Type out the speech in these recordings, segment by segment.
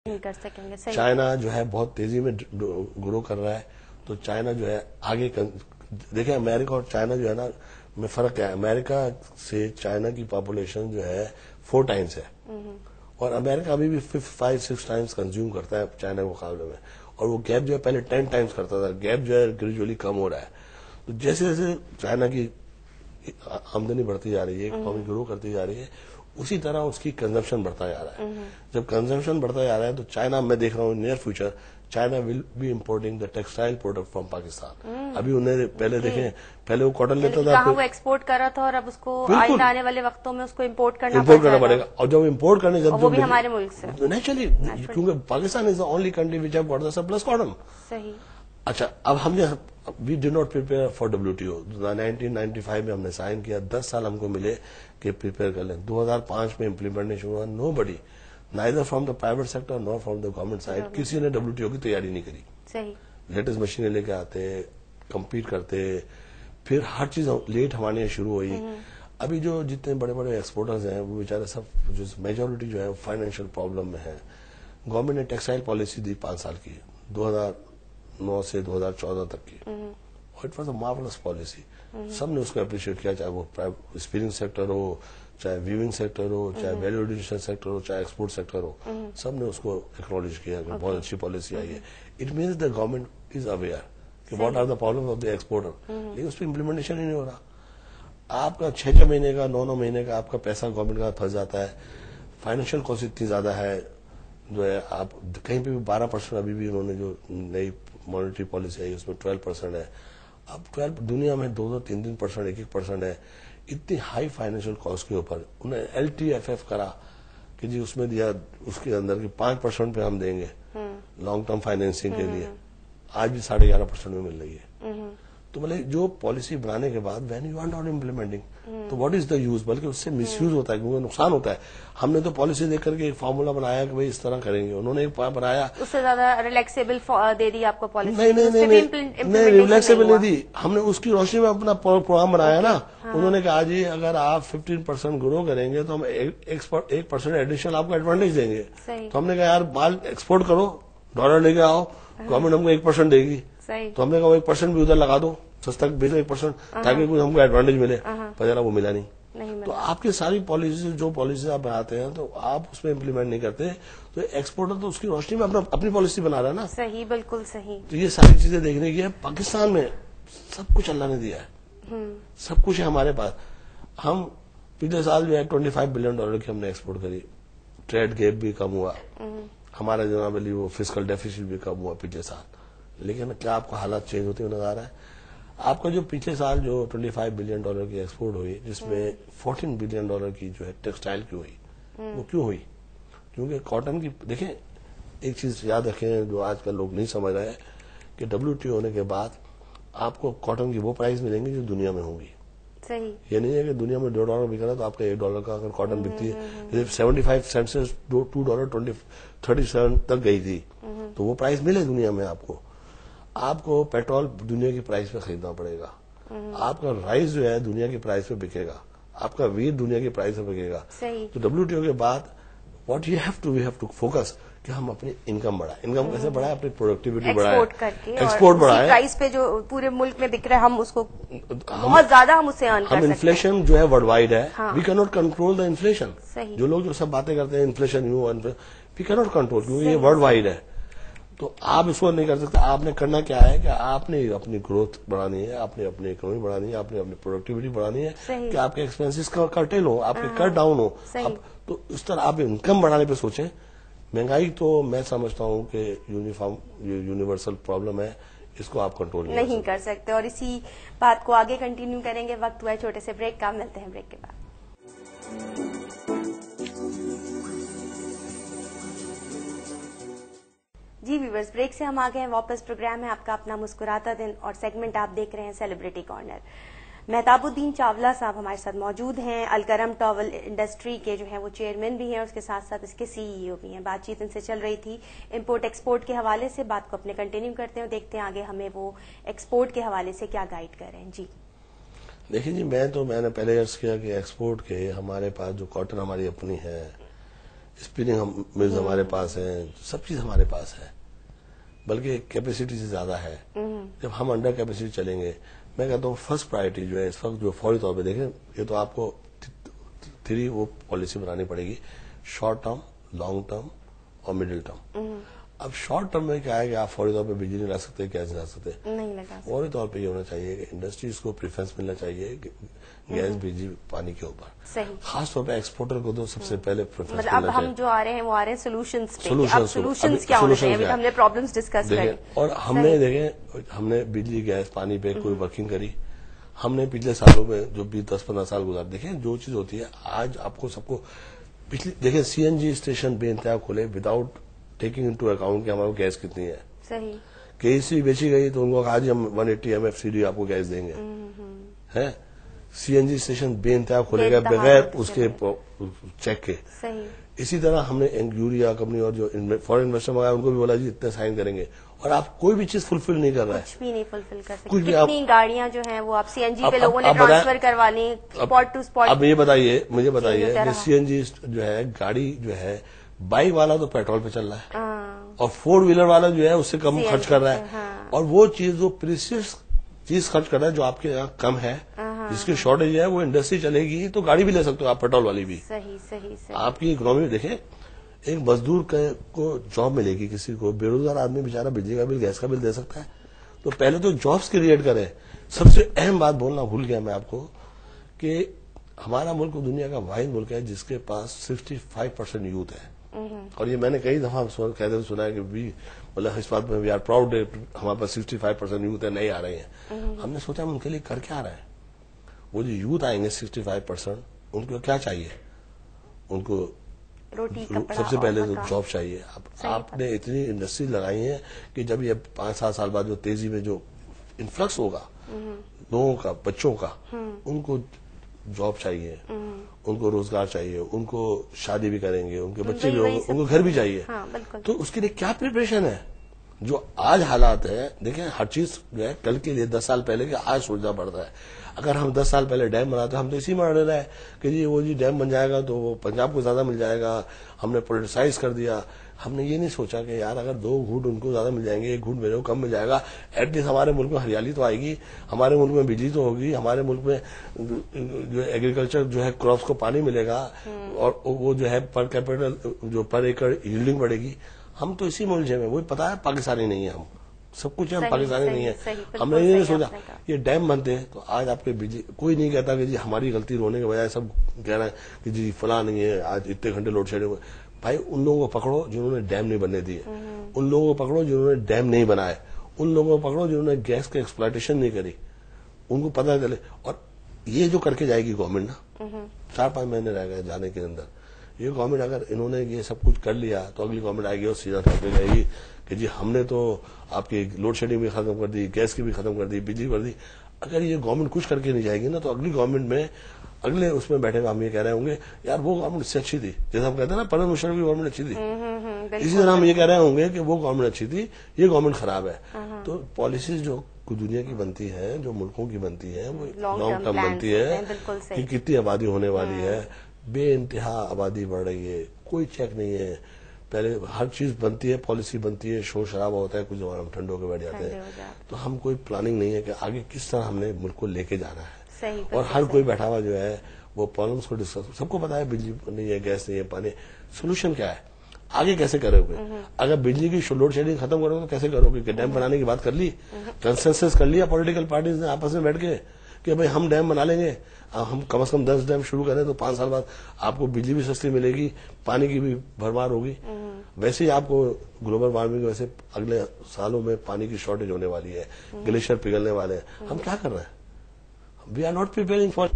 نہیں کر سکیں گے. چائنا جو ہے بہت تیزی میں گرو کر رہا ہے, تو چائنا جو ہے آگے دیکھیں امریکہ اور چائنا جو ہے نا میں فرق کیا ہے, امریکہ سے چائنا کی پاپولیشن جو ہے 4 ٹائمز ہے, اور امریکہ ابھی بھی 5-6 ٹائمز کنزیوم کرتا ہے چائنا کے مقابلے میں, اور وہ گیپ جو ہے پہلے 10 ٹائمز کرتا تھا. گیپ جو ہے گریجولی کم ہو رہا ہے. تو جیسے جیسے چائنا کی آمدنی بڑھتی جا رہی ہے, اکنامی گرو کرتی جا رہی ہے, اسی طرح اس کی کنزمپشن بڑھتا جا رہا ہے. جب کنزمپشن بڑھتا جا رہا ہے تو چائنا, میں دیکھ رہا ہوں near future China will be importing the textile product from Pakistan. ابھی انہیں پہلے دیکھیں, پہلے وہ کاٹن لیتا تھا, کہاں وہ ایکسپورٹ کر رہا تھا, اور اب اس کو آئندہ آنے والے وقتوں میں اس کو امپورٹ کرنا پڑے گا. اور جب امپورٹ کرنے وہ بھی ہمارے ملک سے نیچرلی, کیونکہ Pakistan is the only country which have got the surplus cotton. صحیح. اچھا, اب ہم نے we did not prepare for WTO. 1995 میں ہم نے سائن کیا, 10 سال ہم کو ملے کہ پریپیئر کر لیں. 2005 میں امپلیمنٹیشن ہوا. Nobody, neither from the private sector nor from the government side, کسی نے WTO کی تیاری نہیں کری. صحیح. لیٹسٹ مشینیں لے کے آتے, کمپیٹ کرتے, پھر ہر چیز لیٹ ہمارے شروع ہوئی. ابھی جو جتنے بڑے بڑے ایکسپورٹرز ہیں وہ بیچارے سب جو میجورٹی جو ہے فائنینشیل پرابلم میں ہے. گورنمنٹ نے ٹیکسٹائل پالیسی دی 5 سال کی, 2009 سے 2014 تک کی, اور it was a marvellous policy. سب نے اس کو اپریشیٹ کیا, چاہے وہ اسپننگ سیکٹر ہو, چاہے ویونگ سیکٹر ہو, چاہے ویلیو ایڈیشن سیکٹر ہو, چاہے ایکسپورٹ سیکٹر ہو, سب نے اس کو ایکنالج کیا کہ بہت اچھی پالیسی آئی ہے. It means the government is aware کہ what are the problem of the exporter, لیکن اس پہ امپلیمنٹیشن ہی نہیں ہو رہا. آپ کا 6 مہینے کا 9 مہینے کا آپ کا پیسہ گورنمنٹ کا پھنس جاتا ہے. فائنینشیل کاسٹ اتنی زیادہ ہے جو ہے, آپ کہیں پہ بھی 12% ابھی بھی انہوں نے جو نئی مانیٹری پالیسی آئی اس میں 12% ہے. اب 12 دنیا میں 2-3% 1% ہے. اتنی ہائی فائنینشیل کاسٹ کے اوپر انہیں LTFF کرا کہ جی اس میں دیا, اس کے اندر کی 5% پہ ہم دیں گے لانگ ٹرم فائنینسنگ کے لیے. آج بھی 11.5% میں مل رہی ہے. تو مطلب جو پالیسی بنانے کے بعد when you are not implementing, تو واٹ از دا یوز, بلکہ اس سے مس یوز ہوتا ہے, کیونکہ نقصان ہوتا ہے. ہم نے تو پالیسی دیکھ کر کے ایک فارمولا بنایا کہ بھائی اس طرح کریں گے, انہوں نے ایک بنایا, اس سے زیادہ ریلیکسیبل دے دی آپ کو پالیسی. نہیں ریلیکسیبل نہیں دی, ہم نے اس کی روشنی میں اپنا پروگرام بنایا نا. انہوں نے کہا جی اگر آپ 15% گرو کریں گے تو ہم 1% ایڈیشنل آپ کو ایڈوانٹیج دیں گے. تو ہم نے کہا یار مال ایکسپورٹ کرو, ڈالر لے کے آؤ, گورنمنٹ ہم کو 1% دے گی. تو ہم نے کہا 1% بھی ادھر لگا دو, سستا بھیجو 1%, تاکہ کچھ ہم کو ایڈوانٹیج ملے. پر وہ ملا نہیں. تو آپ کی ساری پالیسیز, جو پالیسیز آپ بناتے ہیں تو آپ اس میں امپلیمنٹ نہیں کرتے, تو ایکسپورٹر تو اس کی روشنی میں اپنی پالیسی بنا رہا ہے نا. صحیح, بالکل صحیح. تو یہ ساری چیزیں دیکھنے کی ہے. پاکستان میں سب کچھ اللہ نے دیا ہے, سب کچھ ہے ہمارے پاس. ہم پچھلے سال جو ہے $25 بلین کی ہم نے ایکسپورٹ کری. ٹریڈ گیپ بھی کم ہوا ہمارا, جناب علی وہ فسکل ڈیفیسٹ بھی کم ہوا پچھلے سال. لیکن کیا آپ کو حالات چینج ہوتے ہوئے نظر آ رہا ہے؟ آپ کا جو پچھلے سال جو $25 بلین کی ایکسپورٹ ہوئی, جس میں $14 بلین کی جو ہے ٹیکسٹائل کی ہوئی, وہ کیوں ہوئی؟ کیونکہ کاٹن کی, دیکھیں ایک چیز یاد رکھیں جو آج کل لوگ نہیں سمجھ رہے ہیں کہ WTO ہونے کے بعد آپ کو کاٹن کی وہ پرائز ملیں گی جو دنیا میں ہوں گی. صحیح. یہ نہیں ہے کہ دنیا میں $2 بک رہا ہے تو آپ کا $1 کا اگر کاٹن بکتی ہے, 75 سینٹ سے $2.37 تک گئی تھی, تو وہ پرائز ملے دنیا میں. آپ کو پیٹرول دنیا کی پرائز پہ خریدنا پڑے گا, آپ کا رائس جو ہے دنیا کی پرائز پہ بکے گا, آپ کا ویٹ دنیا کی پرائز پہ بکے گا. تو WTO کے بعد what you have to focus کہ ہم اپنی انکم بڑھائیں. انکم کیسے بڑھائیں؟ اپنی پروڈکٹیوٹی بڑھائیں, ایکسپورٹ بڑھائیں. پرائز پہ جو پورے ملک میں بک رہا ہے ہم اس کو بہت زیادہ ہم اسے ارن کر سکتے ہیں. انفلیشن جو ہے ورلڈ وائڈ ہے, وی کی ناٹ کنٹرول دا انفلیشن. جو لوگ جو سب باتیں کرتے ہیں انفلیشن وی کی ناٹ کنٹرول, کیونکہ یہ ورلڈ وائڈ ہے. تو آپ اس کو نہیں کر سکتے. آپ نے کرنا کیا ہے کہ آپ نے اپنی گروتھ بڑھانی ہے, آپ نے اپنی اکنامی بڑھانی ہے, آپ نے اپنی پروڈکٹیوٹی بڑھانی ہے, کہ آپ کے ایکسپینسز کرٹیل ہو, آپ کے کٹ ڈاؤن ہو. تو اس طرح آپ انکم بڑھانے پہ سوچیں. مہنگائی تو میں سمجھتا ہوں کہ یونیورسل پرابلم ہے, اس کو آپ کنٹرول نہیں کر سکتے. اور اسی بات کو آگے کنٹینیو کریں گے. وقت ہوا ہے چھوٹے سے بریک کا, ملتے ہیں بریک کے بعد. جی ویورز, بریک سے ہم آ گئے ہیں واپس. پروگرام ہے آپ کا اپنا مسکراتا دن, اور سیگمنٹ آپ دیکھ رہے ہیں سیلیبریٹی کارنر. مہتاب الدین چاولہ صاحب ہمارے ساتھ موجود ہیں. الکرم ٹاول انڈسٹری کے جو ہیں وہ چیئرمین بھی ہیں, اور اس کے ساتھ ساتھ اس کے CEO بھی ہیں. بات چیت ان سے چل رہی تھی امپورٹ ایکسپورٹ کے حوالے سے. بات کو اپنے کنٹینیو کرتے ہیں اور دیکھتے ہیں آگے ہمیں وہ ایکسپورٹ کے حوالے سے کیا گائیڈ کر رہے ہیں. جی دیکھیں جی, میں نے پہلے عرض کیا کہ ایکسپورٹ کے ہمارے پاس جو کاٹن ہماری اپنی ہے, اسپننگ ملز ہمارے پاس ہیں, سب چیز ہمارے پاس ہے, بلکہ کیپیسٹی سے زیادہ ہے. جب ہم انڈر کیپیسٹی چلیں گے, میں کہتا ہوں فرسٹ پرائرٹی جو ہے اس وقت جو فوری طور پہ دیکھیں, یہ تو آپ کو 3 وہ پالیسی بنانی پڑے گی, شارٹ ٹرم, لانگ ٹرم اور مڈل ٹرم. اب شارٹ ٹرم میں کیا ہے کہ آپ فوری طور پہ بجلی نہیں لا سکتے, گیس نہیں لا سکتے. فوری طور پہ یہ ہونا چاہیے کہ انڈسٹریز کو پریفرنس ملنا چاہیے گیس, بجلی, پانی کے اوپر. خاص طور پہ ایکسپورٹر کو تو سب سے پہلے پریفرنس ملنا چاہیے. اب ہم جو آ رہے ہیں وہ آ رہے ہیں سولوشنز کیا ہونے چاہیے, ہم نے پرابلمز ڈسکس کریں. اور ہم نے دیکھیں, ہم نے بجلی, گیس, پانی پہ کوئی ورکنگ کری. ہم نے پچھلے سالوں میں جو 10-15 سال گزار, دیکھیں جو چیز ہوتی ہے آج آپ کو سب کو پچھلی دیکھیں CNG اسٹیشن بے انتہا کھولے وداؤٹ ٹیکنگ انٹو اکاؤنٹ کہ ہمارے گیس کتنی ہے. صحیح. KEC بیچی گئی تو ان کو کہا جی ہم 180 MFCD آپ کو گیس دیں گے. CNG اسٹیشن بے انتہا کھولے گا بغیر اس کے چیک کے. اسی طرح ہم نے یوریا کمپنی اور جو فورن انویسٹر منگایا ان کو بھی بولا جی اتنے سائن کریں گے, اور آپ کوئی بھی چیز فلفل نہیں کر رہا ہے, کچھ بھی نہیں فلفل کر سکتے. کتنی گاڑیاں جو ہیں وہ آپ CNG پہ لوگوں نے ٹرانسفر کروانی, اسپاٹ ٹو اسپاٹ. اب مجھے بتائیے کہ CNG جو ہے گاڑی جو ہے, بائک والا تو پیٹرول پہ چل رہا ہے اور 4 ویلر والا جو ہے اس سے کم خرچ کر رہا ہے, اور وہ چیز جو پریشیس چیز خرچ کر رہا ہے جو آپ کے یہاں کم ہے, جس کی شارٹیج ہے, وہ انڈسٹری چلے گی تو گاڑی بھی لے سکتے ہو آپ, پیٹرول والی بھی. آپ کی اکنامی دیکھیں, ایک مزدور کو جاب ملے گی, کسی کو بے روزگار آدمی بیچارہ بجلی کا بل, گیس کا بل دے سکتا ہے. تو پہلے تو جابس کریٹ کریں. سب سے اہم بات بولنا بھول گیا میں آپ کو کہ ہمارا ملک دنیا کا واحد ملک ہے جس کے پاس 65% یوتھ ہے. اور یہ میں نے کئی دفعہ کہتے ہوئے سنا ہے کہ مطلب اس بات میں وی آر پراؤڈ, ہمارے پاس 65% یوتھ ہے, نہیں آ رہے ہیں. ہم نے سوچا ہم ان کے لیے کر کیا رہے ہیں. وہ جو یوتھ آئیں گے 65%, ان کو کیا چاہیے, ان کو سب سے پہلے تو جاب چاہیے. آپ نے اتنی انڈسٹری لگائی ہیں کہ جب یہ 5-7 سال بعد جو تیزی میں جو انفلکس ہوگا لوگوں کا, بچوں کا, ان کو جاب چاہیے, ان کو روزگار چاہیے, ان کو شادی بھی کریں گے, ان کے بچے بھی ہوں گے, ان کو گھر بھی چاہیے. تو اس کے لیے کیا پریپریشن ہے. جو آج حالات ہے دیکھیں, ہر چیز جو ہے کل کے لیے 10 سال پہلے کہ آج سوچنا پڑتا ہے. اگر ہم 10 سال پہلے ڈیم بناتے, ہم تو اسی میں اڑ رہے ہیں کہ جی وہ ڈیم بن جائے گا تو وہ پنجاب کو زیادہ مل جائے گا, ہم نے پولیٹیسائز کر دیا. ہم نے یہ نہیں سوچا کہ یار اگر 2 گھوٹ ان کو زیادہ مل جائیں گے, 1 گھوٹ میرے کو کم مل جائے گا, ایٹ لیسٹ ہمارے ملک میں ہریالی تو آئے گی, ہمارے ملک میں بجلی تو ہوگی, ہمارے ملک میں جو ایگریکلچر جو ہے کراپس کو پانی ملے گا, اور وہ جو ہے پر کیپٹل جو پر ایکڑ ییلڈنگ بڑھے گی. ہم تو اسی ملک میں, وہی پتا ہے پاکستانی نہیں ہے, ہم سب کچھ ہے, ہم پاکستانی نہیں ہے. ہم نے یہ نہیں سوچا یہ ڈیم بنتے ہیں تو آج آپ کے بجلی, کوئی نہیں کہتا کہ جی ہماری غلطی رونے کے بجائے سب کہہ رہے ہیں کہ جی فلاں نہیں ہے, آج اتنے گھنٹے لوڈ شیڈنگ ہوئے. بھائی ان لوگوں کو پکڑو جنہوں نے ڈیم نہیں بننے دیے, ان لوگوں کو پکڑو جنہوں نے ڈیم نہیں بنائے, ان لوگوں کو پکڑو جنہوں نے گیس کی ایکسپلائٹیشن نہیں کری, ان کو پتہ چلے. اور یہ جو کر کے جائے گی گورنمنٹ نا, 4-5 مہینے رہ گئے جانے کے اندر, یہ گورنمنٹ اگر انہوں نے یہ سب کچھ کر لیا تو اگلی گورنمنٹ آئے گی اور سیدھا کر کے جائے گی کہ جی ہم نے تو آپ کی لوڈ شیڈنگ بھی ختم کر دی, گیس کی بھی ختم کر دی, بجلی کر دی. اگر یہ گورنمنٹ کچھ کر کے نہیں جائے گی نا, تو اگلی گورنمنٹ میں اگلے اس میں بیٹھے ہوئے ہم یہ کہہ رہے ہوں گے یار وہ گورنمنٹ اس سے اچھی تھی, جیسے ہم کہتے ہیں نا پرویز مشرف کی گورنمنٹ اچھی تھی, اسی طرح ہم یہ کہہ رہے ہوں گے کہ وہ گورنمنٹ اچھی تھی, یہ گورنمنٹ خراب ہے. تو پالیسیز جو دنیا کی بنتی ہے, جو ملکوں کی بنتی ہے, وہ لانگ ٹرم بنتی ہے کہ کتنی آبادی ہونے والی ہے. بے انتہا آبادی بڑھ رہی ہے, کوئی چیک نہیں ہے. پہلے ہر چیز بنتی ہے, پالیسی بنتی ہے, شور شرابہ ہوتا ہے, کچھ زمان ہم ٹھنڈ ہو کے بیٹھ جاتے ہیں. تو ہم کوئی پلاننگ نہیں ہے کہ آگے کس طرح ہم نے ملک کو لے کے جانا ہے. اور ہر کوئی بیٹھا ہوا جو ہے وہ پرابلمس کو ڈسکس, سب کو پتا ہے بجلی نہیں ہے, گیس نہیں ہے, پانی, سولوشن کیا ہے, آگے کیسے کرو گے. اگر بجلی کی لوڈ شیڈنگ ختم کرو گے تو کیسے کرو گے. ڈیم بنانے کی بات کر لی, کنسنسس کر لیا پولیٹیکل پارٹیز نے آپس میں بیٹھ کے کہ بھائی ہم ڈیم بنا لیں گے, ہم کم از کم 10 ڈیم شروع کریں تو 5 سال بعد آپ کو بجلی بھی سستی ملے گی, پانی کی بھی بھرمار ہوگی. ویسے ہی آپ کو گلوبل وارمنگ ویسے اگلے سالوں میں پانی کی شارٹیج ہونے والی ہے, گلیشیئر پگھلنے والے ہیں. ہم کیا کر رہے ہیں, we are not preparing for,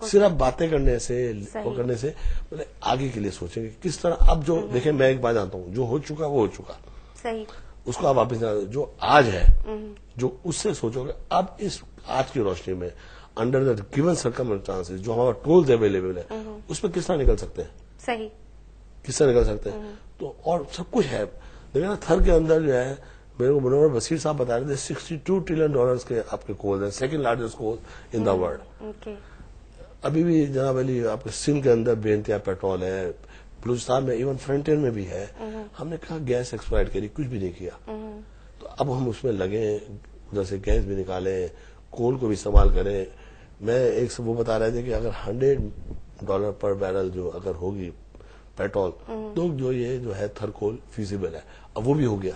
صرف باتیں کرنے سے وہ کرنے سے آگے کے لیے سوچیں گے کس طرح. اب جو دیکھیں, میں ایک بات جانتا ہوں, جو ہو چکا وہ ہو چکا, اس کو آپ واپس جو آج ہے جو اس سے سوچو گے. اب اس آج کی روشنی میں انڈر دا گیون سرکمسٹانس جو ہمارا ٹولز اویلیبل ہے اس پہ کس طرح نکل سکتے ہیں, صحیح کس طرح نکل سکتے ہیں. تو اور سب کچھ ہے. دیکھیں نا تھر کے اندر جو ہے, میرے کو منور بصیر صاحب بتا رہے تھے $62 ٹریلین کے آپ کے کول ہیں, 2nd largest cool in the world. ابھی بھی جناب علی آپ کے سندھ کے اندر بے انتہا پیٹرول ہے, بلوچستان میں ایون فرنٹیئر میں بھی ہے. ہم نے کہا گیس ایکسپلائٹ کری, کچھ بھی نہیں کیا. تو اب ہم اس میں لگے, ادھر سے گیس بھی نکالیں, کول کو بھی استعمال کریں. میں ایک سے وہ بتا رہے تھے کہ اگر $100 پر بیرل جو اگر ہوگی پیٹرول, تو جو یہ جو ہے تھر کول فیزیبل ہے. اب وہ بھی ہو گیا.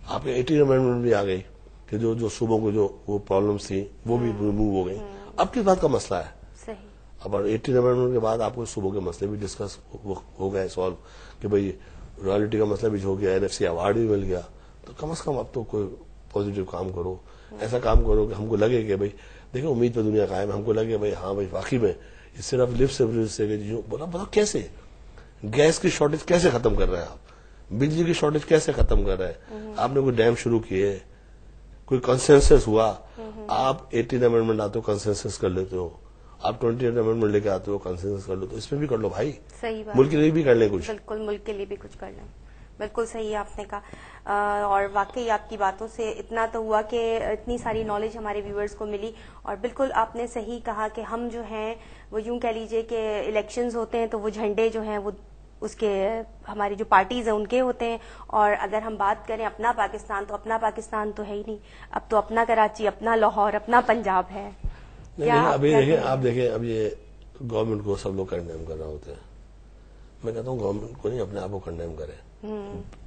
آپ کے 18 امینڈمنٹ بھی آ گئی کہ جو صوبوں کو جو وہ پرابلمس تھیں وہ بھی ریموو ہو گئی. اب کس بات کا مسئلہ ہے؟ اب 18 امینڈمنٹ کے بعد آپ کو صوبوں کے مسئلے بھی ڈسکس ہو گئے سالو, کہ بھئی رائلٹی کا مسئلہ بھی ہو گیا, NFC ایوارڈ بھی مل گیا. تو کم از کم اب تو کوئی پازیٹیو کام کرو, ایسا کام کرو کہ ہم کو لگے کہ بھئی دیکھیں امید پہ دنیا قائم ہے. ہم کو لگے بھئی ہاں بھئی واقعی میں اس صرف لپ سروس سے جو بولا کیسے گیس کی شارٹیج کیسے ختم کر رہے ہیں آپ, بجلی کی شارٹیج کیسے ختم کر رہے ہیں. آپ نے کوئی ڈیم شروع کیے, کوئی کنسنسس ہوا, آپ 18 امینڈمنٹ آتے ہو کنسنسس کر لیتے ہو, آپ 28 امینڈمنٹ لے کے آتے ہو کنسنسس کر لو. تو اس میں بھی کر لو بھائی, صحیح بات, ملک کے لیے بھی کر لیں کچھ. بالکل ملک کے لیے بھی کچھ کر لیں. بالکل صحیح آپ نے کہا. اور واقعی آپ کی باتوں سے اتنا تو ہوا کہ اتنی ساری نالج ہمارے ویورز کو ملی. اور بالکل آپ نے صحیح کہا کہ ہم جو ہیں وہ یوں کہہ لیجئے کہ الیکشنز ہوتے ہیں تو وہ جھنڈے جو ہیں وہ اس کے ہماری جو پارٹیز ہیں ان کے ہوتے ہیں. اور اگر ہم بات کریں اپنا پاکستان, تو اپنا پاکستان تو ہے ہی نہیں. اب تو اپنا کراچی, اپنا لاہور, اپنا پنجاب ہے. ابھی دیکھیں, آپ دیکھیں اب یہ گورنمنٹ کو سب لوگ کنڈیم کر رہے ہوتے ہیں. میں کہتا ہوں گورنمنٹ کو نہیں, اپنے آپ کو کنڈیم کرے.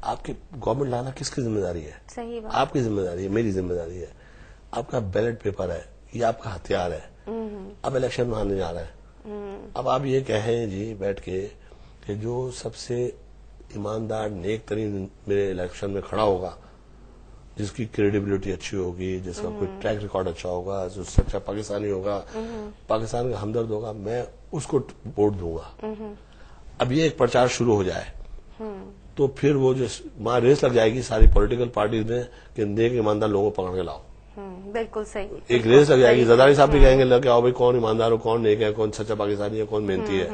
آپ کی گورنمنٹ لانا کس کی ذمہ داری ہے؟ صحیح بات, آپ کی ذمہ داری ہے, میری ذمہ داری ہے. آپ کا بیلٹ پیپر ہے, یہ آپ کا ہتھیار ہے. اب الیکشن میں آنے جا رہا ہے. اب آپ یہ کہیں جی بیٹھ کے کہ جو سب سے ایماندار نیک ترین میرے الیکشن میں کھڑا ہوگا, جس کی کریڈیبلٹی اچھی ہوگی, جس کا کوئی ٹریک ریکارڈ اچھا ہوگا, جو سچا پاکستانی ہوگا, پاکستان کا ہمدرد ہوگا, میں اس کو ووٹ دوں گا. اب یہ ایک پرچار شروع ہو جائے تو پھر وہ جو وہاں ریس لگ جائے گی ساری پولیٹیکل پارٹیز میں کہ نیک ایماندار لوگوں کو پکڑ کے لاؤ. بالکل صحیح, ایک ریس لگ جائے گی. زرداری صاحب بھی کہیں گے لگ کے آؤ بھائی کون ایماندار ہو, کون نیک ہے, کون سچا پاکستانی ہے, کون محنتی ہے.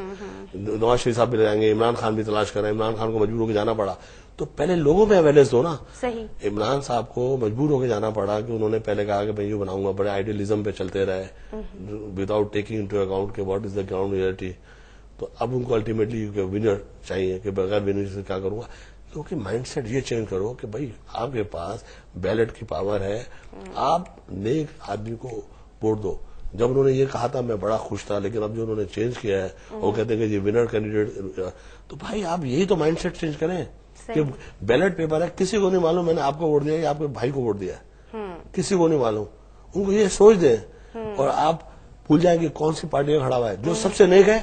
نواز شریف صاحب بھی لے جائیں گے, عمران خان بھی تلاش کر رہے ہیں, عمران خان کو مجبور ہو کے جانا پڑا. تو پہلے لوگوں میں اویئرنیس دو نا. صحیح, عمران صاحب کو مجبور ہو کے جانا پڑا کہ انہوں نے پہلے کہا کہ میں یہ بناؤں گا, بڑے آئیڈیلزم پہ چلتے رہے وداؤٹ ٹیکنگ انٹو اکاؤنٹ کہ what is the ground reality. تو اب ان کو الٹیمیٹلی ونر چاہیے کہ بغیر ونر سے کیا کروں گا. کیونکہ مائنڈ سیٹ یہ چینج کرو کہ بھائی آپ کے پاس بیلٹ کی پاور ہے, آپ نیک آدمی کو ووٹ دو. جب انہوں نے یہ کہا تھا میں بڑا خوش تھا, لیکن اب جو انہوں نے چینج کیا ہے وہ کہتے ہیں کہ یہ ونر کینڈیڈیٹ. تو بھائی آپ یہی تو مائنڈ سیٹ چینج کریں کہ بیلٹ پیپر ہے, کسی کو نہیں معلوم میں نے آپ کو ووٹ دیا یا آپ کے بھائی کو ووٹ دیا, کسی کو نہیں معلوم. ان کو یہ سوچ دیں اور آپ بھول جائیں کہ کون سی پارٹی میں کھڑا ہوا ہے. جو سب سے نیک ہے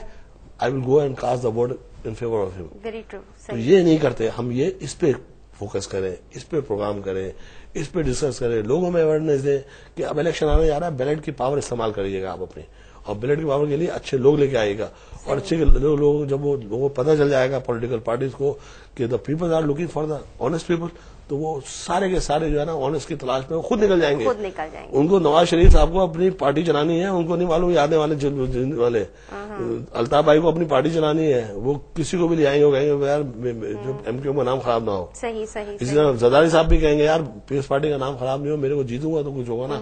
I will go and cast the vote in favour of him. Very true. تو یہ نہیں کرتے ہم, یہ اس پہ فوکس کریں, اس پہ پروگرام کریں, اس پہ ڈسکس کریں, لوگوں میں اویئرنیس دیں کہ اب الیکشن آنے جا رہا ہے, بیلٹ کی پاور استعمال کریے گا آپ اپنی, اور بیلٹ کی پاور کے لیے اچھے لوگ لے کے آئے گا. اور اچھے لوگ جب وہ لوگوں کو پتہ چل جائے گا پولیٹیکل پارٹیز کو کہ the people are looking for the honest people, تو وہ سارے کے سارے جو ہے نا آنےسٹ کی تلاش میں خود نکل جائیں گے. ان کو نواز شریف صاحب کو اپنی پارٹی چلانی ہے, ان کو نہیں معلوم آنے والے الطاف بھائی کو اپنی پارٹی چلانی ہے, وہ کسی کو بھی لے آئیں گے, وہ کہیں گے یار جو ایم کا نام خراب نہ ہو. اسی طرح زرداری صاحب بھی کہیں گے یار پیپلز پارٹی کا نام خراب نہیں ہو, میرے کو جیتوں گا تو کچھ ہوگا نا.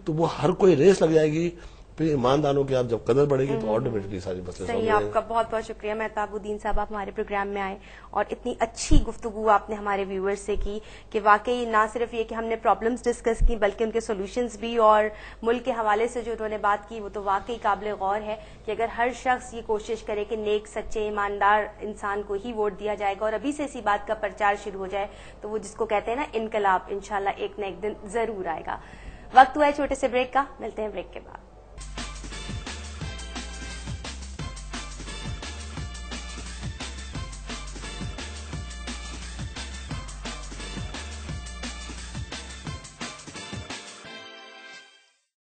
تو وہ ہر کوئی ریس لگ جائے گی. پھر ایمانداروں کی آپ جب قدر بڑھے گی تو آٹومیٹکلی ساری مسئلے صحیح. آپ کا بہت بہت شکریہ مہتاب الدین صاحب, آپ ہمارے پروگرام میں آئے اور اتنی اچھی گفتگو آپ نے ہمارے ویورز سے کی کہ واقعی نہ صرف یہ کہ ہم نے پرابلمز ڈسکس کی بلکہ ان کے سولوشنز بھی, اور ملک کے حوالے سے جو انہوں نے بات کی وہ تو واقعی قابل غور ہے کہ اگر ہر شخص یہ کوشش کرے کہ نیک سچے ایماندار انسان کو ہی ووٹ دیا جائے گا اور ابھی سے اسی بات کا پرچار شروع ہو جائے تو وہ جس کو کہتے ہیں نا انقلاب, انشاءاللہ ایک نہ ایک دن ضرور آئے گا. وقت ہوا ہے چھوٹے سے بریک کا, ملتے ہیں بریک کے بعد.